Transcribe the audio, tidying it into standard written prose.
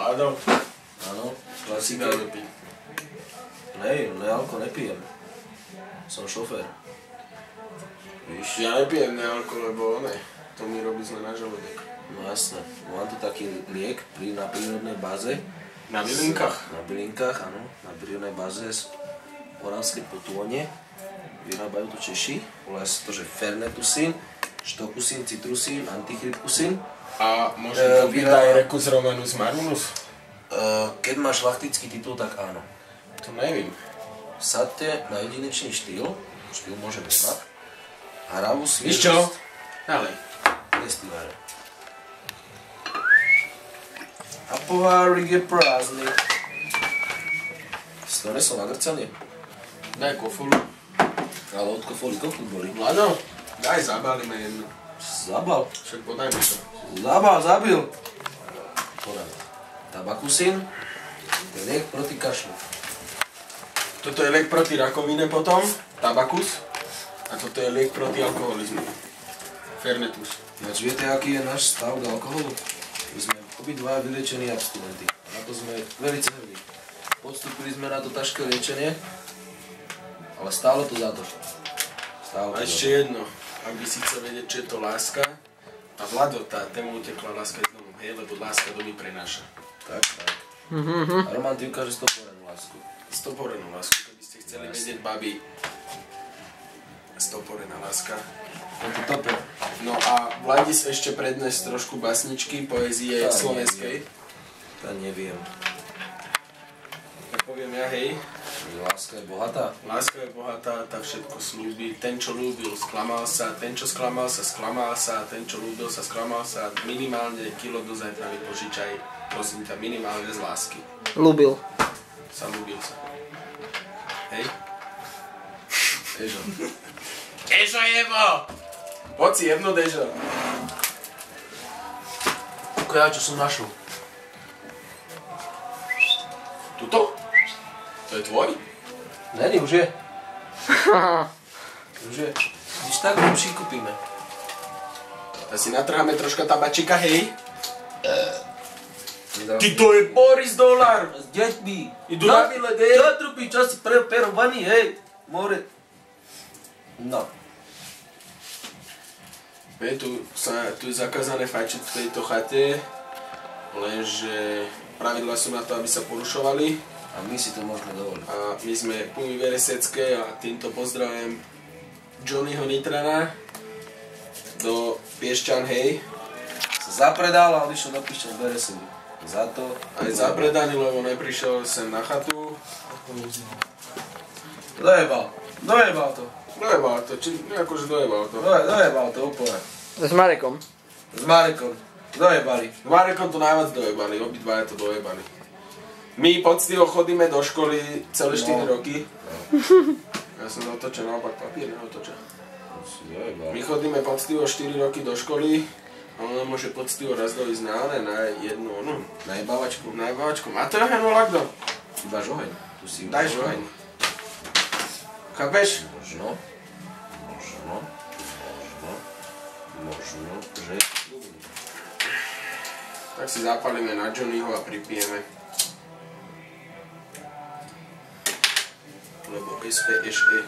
Vládol? Áno, klasika. Ne, alko nepijem. Som šofér. Víš? Ja nepijem nealko, lebo to mi robí zle na žalúdok. No jasné. Mám tu taký liek na prírodnej báze. Na bylinkách? Na bylinkách, áno. Na prírodnej báze z Oravskej Potône. Vyrábajú to Češi. Volá sa to, že Fernetusín, Štokusín, Citrusín, Antichrypkusín. A môžem to byť aj Recus Romanus Marulus? Keď máš šlachtický titul, tak áno. To nevím. Sadte na jedinečný štýl môže byť mať. Hravu sviežosť. Víš čo? Ďalej. Destilére. A pohárik je prázdny. Si to nesol nagrcanie? Daj kofolu. Ale od kofoli koľko boli? Áno, daj zabalíme jednu. Zabal. Však podaj mi to. Zabil. Podaj. Tabakusín. To je liek proti kašľu. Toto je liek proti rakovine potom, tabakus. A toto je liek proti alkoholizmu. Fernetus. Ináč viete, aký je náš stav k alkoholu? My sme obidva vyliečení abstinenti. A na to sme veľmi hrdí. Podstúpili sme na to ťažké liečenie, ale stálo to za to. A ešte jedno, ak by si chcel vedieť, čo je to láska, tá Vlado, tému utekla láska z domu, hej, lebo láska domy prenáša. Tak. A Roman ti ukáže stoporenú lásku. Stoporenú lásku, keby ste chceli vedieť, babi. Stoporená láska. Je to tope. No a Vladis ešte prednes trošku basničky, poézie slovenskej. To neviem. Tak poviem ja, hej. Láska je bohatá. Láska je bohatá, tá všetko slúbi. Ten, čo ľúbil, sklamal sa. Ten, čo sklamal sa, sklamal sa. Ten, čo ľúbil sa, sklamal sa. Minimálne kilo do zajtra vypožičaj. Prosím ťa, minimálne z lásky. Ľúbil. Ľúbil sa. Hej? Dežo. Dežo jebo! Poď si jedno, Dežo. Ako ja, čo som našel. Tuto? To je tvoj? Není, už je. Už je. Když tak lepší kúpime. Tak si natrháme troška tabačika, hej? Ty to je Boris Dolár! S deťmi. Idú na výlet, hej? Čo trupí, čo si perom vani, hej? More. No. Tu je zakázané fajčiť v tejto chate, lenže pravidlá sú na to, aby sa porušovali. A my si to môžeme dovoliť. A my sme Pumy Veresecké a týmto pozdravujem Johnnyho Nitrana do Piešťan, hej. Sa zapredal a odišiel do Piešťan Veresedy. Za to... Aj zapredaný, lebo neprišiel sem na chatu. Dojebal to. Dojebal to, či akože dojebal to. Dojebal to úplne. S Marekom. S Marekom. Dojebali. S Marekom to najviac dojebali, obidvaja to dojebali. My poctivo chodíme do školy celé 4 roky. Ja som otočil naopak papier, neotočil. My chodíme poctivo 4 roky do školy a on môže poctivo raz dojsť na jednu onu. Najebávačku. Najebávačku. Má to hen volakdo? Iba žoheň. Daj žoheň. Chápeš? Možno, že... Tak si zapalíme na Johnnyho a pripijeme. Lebo SPŠE.